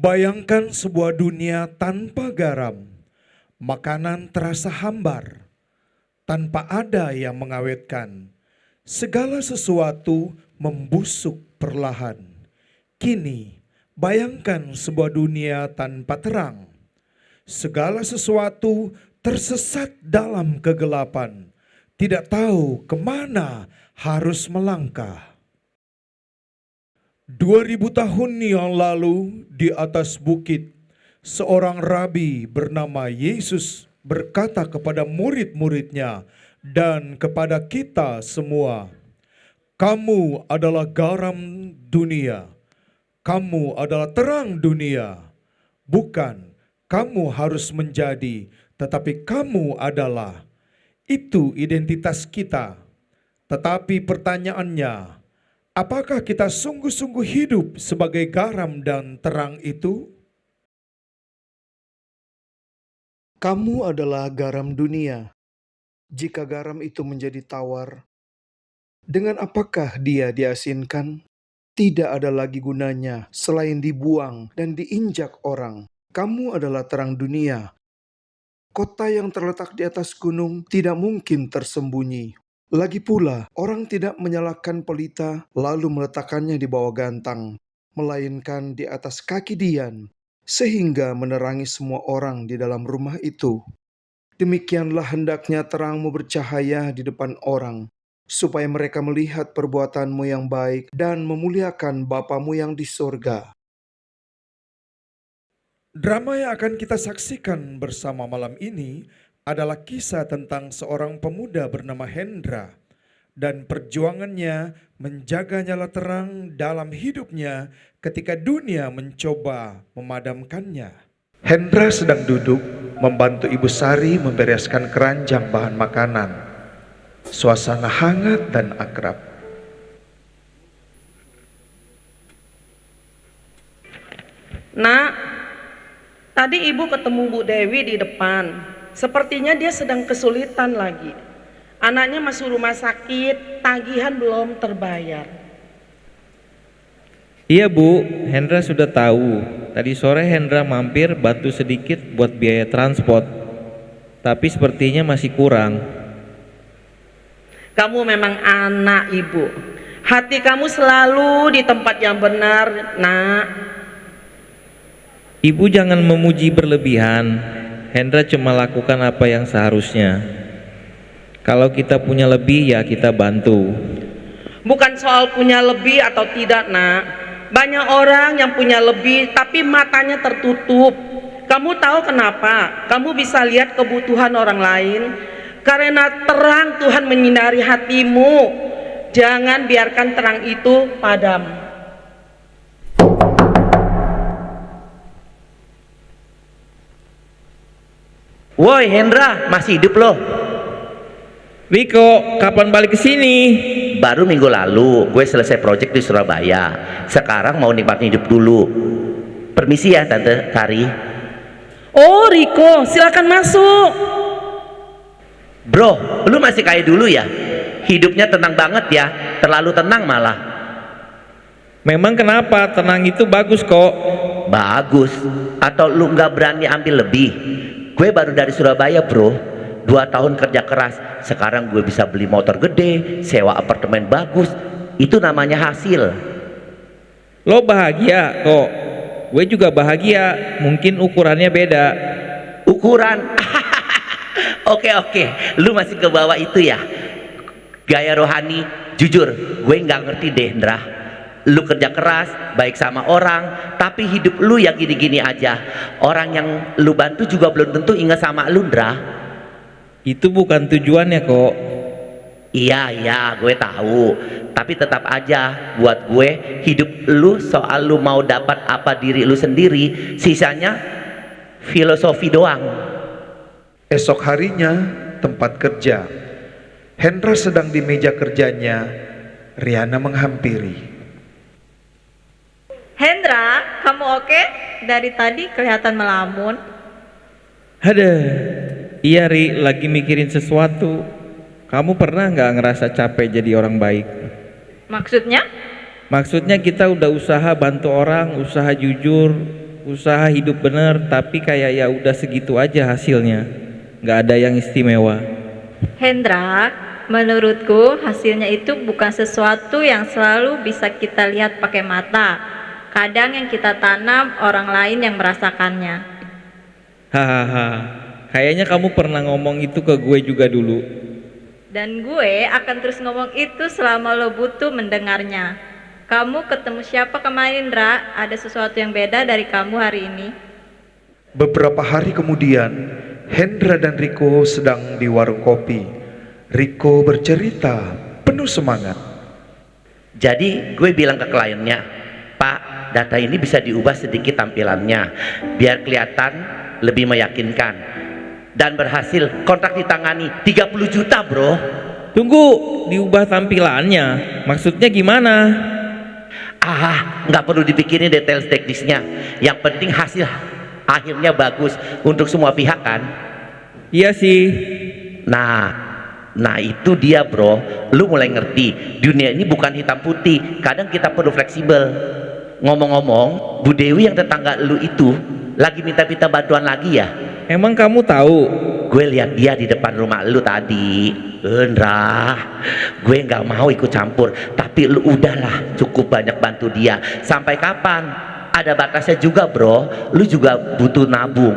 Bayangkan sebuah dunia tanpa garam, makanan terasa hambar, tanpa ada yang mengawetkan. Segala sesuatu membusuk perlahan. Kini, bayangkan sebuah dunia tanpa terang. Segala sesuatu tersesat dalam kegelapan, tidak tahu kemana harus melangkah. 2000 tahun yang lalu di atas bukit, seorang rabi bernama Yesus berkata kepada murid-muridnya dan kepada kita semua, "Kamu adalah garam dunia, kamu adalah terang dunia. Bukan kamu harus menjadi, tetapi kamu adalah." Itu identitas kita. Tetapi pertanyaannya, apakah kita sungguh-sungguh hidup sebagai garam dan terang itu? Kamu adalah garam dunia. Jika garam itu menjadi tawar, dengan apakah dia diasinkan? Tidak ada lagi gunanya selain dibuang dan diinjak orang. Kamu adalah terang dunia. Kota yang terletak di atas gunung tidak mungkin tersembunyi. Lagi pula, orang tidak menyalakan pelita lalu meletakkannya di bawah gantang, melainkan di atas kaki dian, sehingga menerangi semua orang di dalam rumah itu. Demikianlah hendaknya terangmu bercahaya di depan orang, supaya mereka melihat perbuatanmu yang baik dan memuliakan Bapamu yang di sorga. Drama yang akan kita saksikan bersama malam ini adalah kisah tentang seorang pemuda bernama Hendra dan perjuangannya menjaga nyala terang dalam hidupnya ketika dunia mencoba memadamkannya. Hendra sedang duduk membantu Ibu Sari membereskan keranjang bahan makanan. Suasana hangat dan akrab. Nak, tadi ibu ketemu Bu Dewi di depan. Sepertinya dia sedang kesulitan lagi. Anaknya masuk rumah sakit, tagihan belum terbayar. Iya Bu, Hendra sudah tahu. Tadi sore Hendra mampir bantu sedikit buat biaya transport. Tapi sepertinya masih kurang. Kamu memang anak ibu. Hati kamu selalu di tempat yang benar, nak. Ibu jangan memuji berlebihan. Hendra cuma lakukan apa yang seharusnya. Kalau kita punya lebih ya kita bantu. Bukan soal punya lebih atau tidak, nak. Banyak orang yang punya lebih tapi matanya tertutup. Kamu tahu kenapa? Kamu bisa lihat kebutuhan orang lain karena terang Tuhan menyinari hatimu. Jangan biarkan terang itu padam. Woi Hendra, masih hidup loh? Riko, kapan balik ke sini? Baru minggu lalu gue selesai project di Surabaya. Sekarang mau nikmatin hidup dulu. Permisi ya Tante Sari. Oh Riko, silakan masuk. Bro, lu masih kayak dulu ya? Hidupnya tenang banget ya, terlalu tenang malah. Memang kenapa? Tenang itu bagus kok. Bagus, atau lu nggak berani ambil lebih? Gue baru dari Surabaya bro. 2 tahun kerja keras, sekarang gue bisa beli motor gede, sewa apartemen bagus. Itu namanya hasil. Lo bahagia kok. Gue juga bahagia, mungkin ukurannya beda. Ukuran? Oke, lu masih ke bawah itu ya. Gaya rohani, jujur, gue nggak ngerti deh, Ndra. Lu kerja keras, baik sama orang, tapi hidup lu yang gini-gini aja. Orang yang lu bantu juga belum tentu ingat sama lu, Ndra. Itu bukan tujuannya kok. Iya, gue tahu. Tapi tetap aja, buat gue, hidup lu soal lu mau dapat apa diri lu sendiri, sisanya filosofi doang. Esok harinya, tempat kerja. Hendra sedang di meja kerjanya. Riana menghampiri. Hendra, kamu oke? Dari tadi kelihatan melamun. Ada. Iya Ri, lagi mikirin sesuatu. Kamu pernah nggak ngerasa capek jadi orang baik? Maksudnya? Maksudnya kita udah usaha bantu orang, usaha jujur, usaha hidup bener tapi kayak ya udah segitu aja hasilnya, nggak ada yang istimewa. Hendra, menurutku hasilnya itu bukan sesuatu yang selalu bisa kita lihat pakai mata. Kadang yang kita tanam orang lain yang merasakannya. Hahaha, kayaknya kamu pernah ngomong itu ke gue juga dulu. Dan gue akan terus ngomong itu selama lo butuh mendengarnya. Kamu ketemu siapa kemarin, Indra? Ada sesuatu yang beda dari kamu hari ini? Beberapa hari kemudian, Hendra dan Riko sedang di warung kopi. Riko bercerita penuh semangat. Jadi gue bilang ke kliennya, Pak, data ini bisa diubah sedikit tampilannya biar kelihatan lebih meyakinkan. Dan berhasil, kontrak ditangani 30 juta bro. Tunggu, diubah tampilannya, maksudnya gimana? Nggak perlu dipikirin detail teknisnya. Yang penting hasil akhirnya bagus untuk semua pihak kan. Iya sih. Nah itu dia bro. Lu mulai ngerti, dunia ini bukan hitam putih. Kadang kita perlu fleksibel. Ngomong-ngomong, Bu Dewi yang tetangga lu itu lagi minta-minta bantuan lagi ya? Emang kamu tahu? Gue lihat dia di depan rumah lu tadi. Indra, gue nggak mau ikut campur, tapi lu udahlah cukup banyak bantu dia. Sampai kapan? Ada batasnya juga bro. Lu juga butuh nabung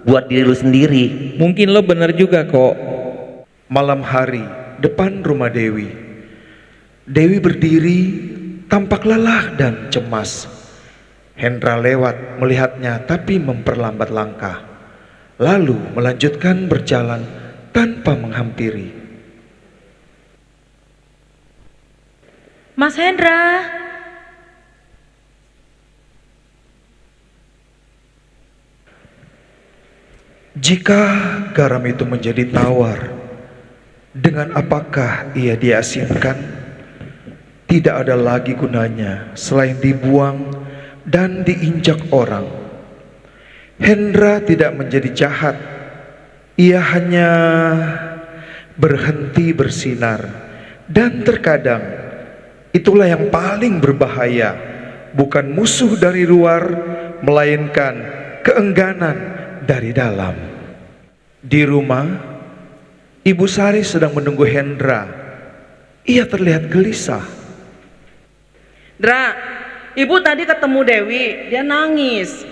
buat diri lu sendiri. Mungkin lo bener juga kok. Malam hari, depan rumah Dewi. Dewi berdiri, tampak lelah dan cemas. Hendra lewat melihatnya tapi memperlambat langkah. Lalu melanjutkan berjalan tanpa menghampiri. Mas Hendra, Jika garam itu menjadi tawar, dengan apakah ia diasinkan? Tidak ada lagi gunanya selain dibuang dan diinjak orang. Hendra tidak menjadi jahat. Ia hanya berhenti bersinar. Dan terkadang itulah yang paling berbahaya. Bukan musuh dari luar, melainkan keengganan dari dalam. Di rumah, Ibu Sari sedang menunggu Hendra. Ia terlihat gelisah. Dra, ibu tadi ketemu Dewi, dia nangis.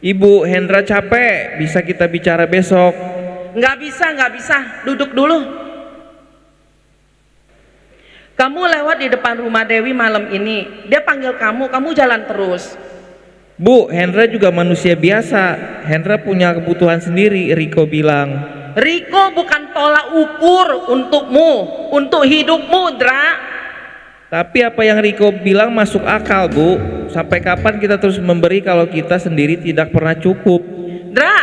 Ibu, Hendra capek, bisa kita bicara besok. Nggak bisa, duduk dulu. Kamu lewat di depan rumah Dewi malam ini, dia panggil kamu, kamu jalan terus. Bu, Hendra juga manusia biasa. Hendra punya kebutuhan sendiri, Riko bilang. Riko bukan tolak ukur untukmu, untuk hidupmu, Dra. Tapi apa yang Riko bilang masuk akal, Bu. Sampai kapan kita terus memberi kalau kita sendiri tidak pernah cukup? Dra,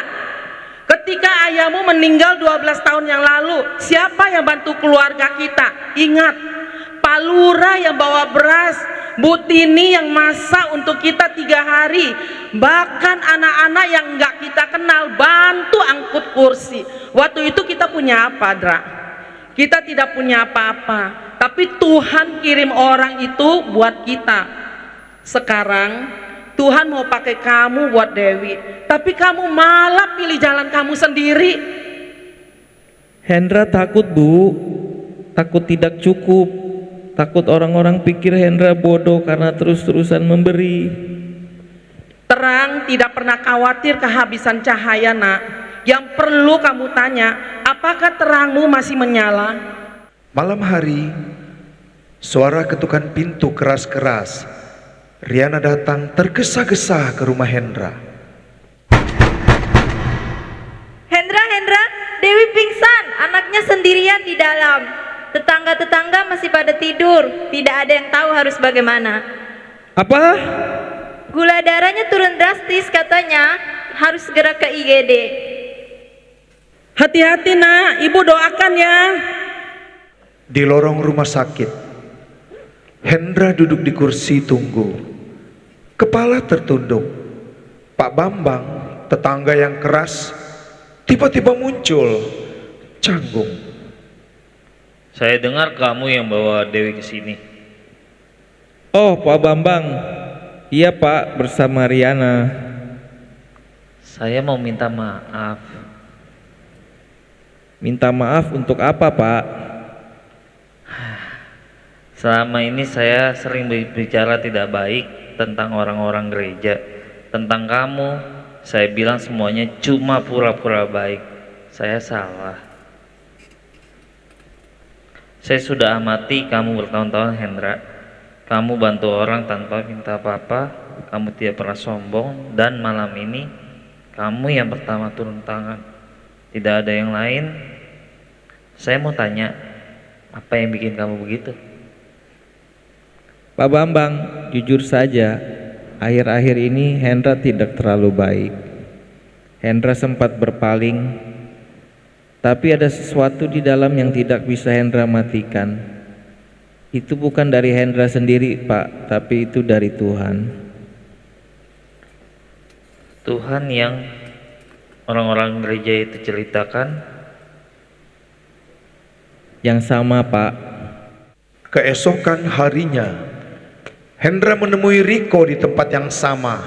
ketika ayahmu meninggal 12 tahun yang lalu, siapa yang bantu keluarga kita? Ingat, Pak Lurah yang bawa beras, Bu Tini yang masak untuk kita 3 hari, bahkan anak-anak yang nggak kita kenal bantu angkut kursi. Waktu itu kita punya apa, Dra? Kita tidak punya apa-apa, tapi Tuhan kirim orang itu buat kita. Sekarang Tuhan mau pakai kamu buat Dewi, tapi kamu malah pilih jalan kamu sendiri. Hendra takut, Bu. Takut tidak cukup. Takut orang-orang pikir Hendra bodoh karena terus-terusan memberi. Terang tidak pernah khawatir kehabisan cahaya, nak. Yang perlu kamu tanya, apakah terangmu masih menyala? Malam hari, suara ketukan pintu keras-keras. Riana datang tergesa-gesa ke rumah Hendra. Hendra, Dewi pingsan, anaknya sendirian di dalam. Tetangga-tetangga masih pada tidur, tidak ada yang tahu harus bagaimana. Apa? Gula darahnya turun drastis katanya, harus segera ke IGD. Hati-hati, nak, ibu doakan ya. Di lorong rumah sakit, Hendra duduk di kursi tunggu. Kepala tertunduk. Pak Bambang, tetangga yang keras, tiba-tiba muncul, canggung. Saya dengar kamu yang bawa Dewi ke sini. Oh, Pak Bambang. Iya, Pak, bersama Riana. Saya mau minta maaf. Minta maaf untuk apa, Pak? Selama ini saya sering berbicara tidak baik tentang orang-orang gereja. Tentang kamu, saya bilang semuanya cuma pura-pura baik. Saya salah. Saya sudah amati kamu bertahun-tahun, Hendra. Kamu bantu orang tanpa minta apa-apa. Kamu tidak pernah sombong. Dan malam ini, kamu yang pertama turun tangan. Tidak ada yang lain. Saya mau tanya, apa yang bikin kamu begitu? Pak Bambang, jujur saja, akhir-akhir ini Hendra tidak terlalu baik. Hendra sempat berpaling, tapi ada sesuatu di dalam yang tidak bisa Hendra matikan. Itu bukan dari Hendra sendiri, Pak, tapi itu dari Tuhan. Tuhan yang orang-orang gereja itu ceritakan, Yang sama, Pak. Keesokan harinya, Hendra menemui Riko di tempat yang sama,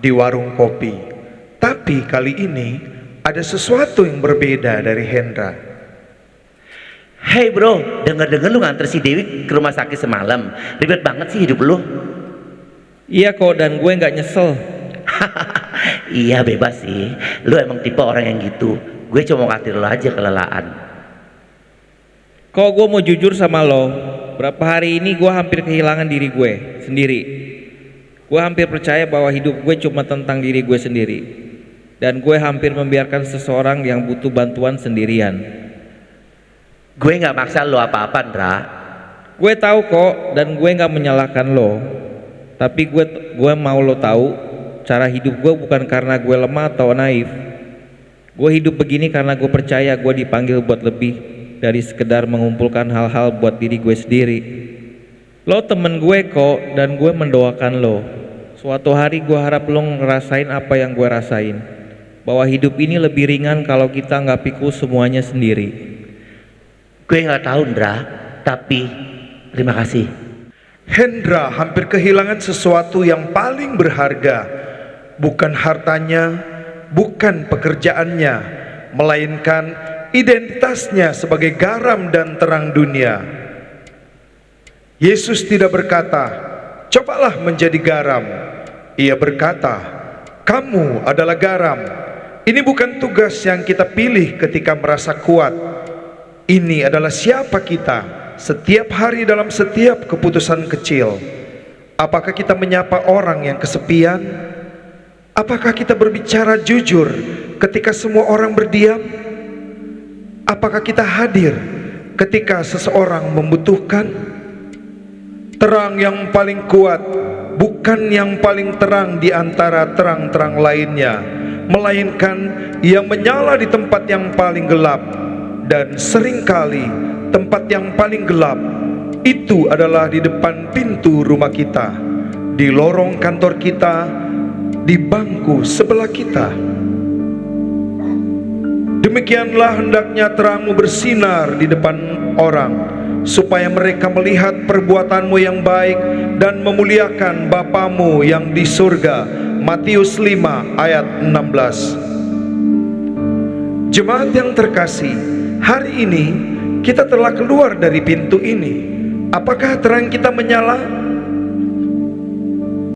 di warung kopi. Tapi kali ini ada sesuatu yang berbeda dari Hendra. Hey bro, denger-denger lu nganter si Dewi ke rumah sakit semalam. Ribet banget sih hidup lu. Iya kok, dan gue nggak nyesel. Iya bebas sih, lu emang tipe orang yang gitu. Gue cuma mau khawatir lu aja kelelahan. Kok gue mau jujur sama lo, berapa hari ini gue hampir kehilangan diri gue sendiri. Gue hampir percaya bahwa hidup gue cuma tentang diri gue sendiri. Dan gue hampir membiarkan seseorang yang butuh bantuan sendirian. Gue nggak maksa lu apa-apa, Ndra. Gue tahu kok, dan gue nggak menyalahkan lo. Tapi gue mau lo tahu, cara hidup gue bukan karena gue lemah atau naif. Gue hidup begini karena gue percaya gue dipanggil buat lebih dari sekedar mengumpulkan hal-hal buat diri gue sendiri. Lo temen gue kok, dan gue mendoakan lo. Suatu hari gue harap lo ngerasain apa yang gue rasain, bahwa hidup ini lebih ringan kalau kita nggak pikul semuanya sendiri. Gue nggak tahu, Ndra, tapi terima kasih. Hendra hampir kehilangan sesuatu yang paling berharga, bukan hartanya, bukan pekerjaannya, melainkan identitasnya sebagai garam dan terang dunia. Yesus tidak berkata, "Cobalah menjadi garam." Ia berkata, "Kamu adalah garam." Ini bukan tugas yang kita pilih ketika merasa kuat. Ini adalah siapa kita setiap hari dalam setiap keputusan kecil. Apakah kita menyapa orang yang kesepian? Apakah kita berbicara jujur ketika semua orang berdiam? Apakah kita hadir ketika seseorang membutuhkan? Terang yang paling kuat bukan yang paling terang di antara terang-terang lainnya, melainkan yang menyala di tempat yang paling gelap. Dan seringkali tempat yang paling gelap itu adalah di depan pintu rumah kita, di lorong kantor kita, di bangku sebelah kita. Demikianlah hendaknya terangmu bersinar di depan orang, supaya mereka melihat perbuatanmu yang baik dan memuliakan Bapamu yang di surga. Matius 5 ayat 16. Jemaat yang terkasih, hari ini kita telah keluar dari pintu ini. Apakah terang kita menyala?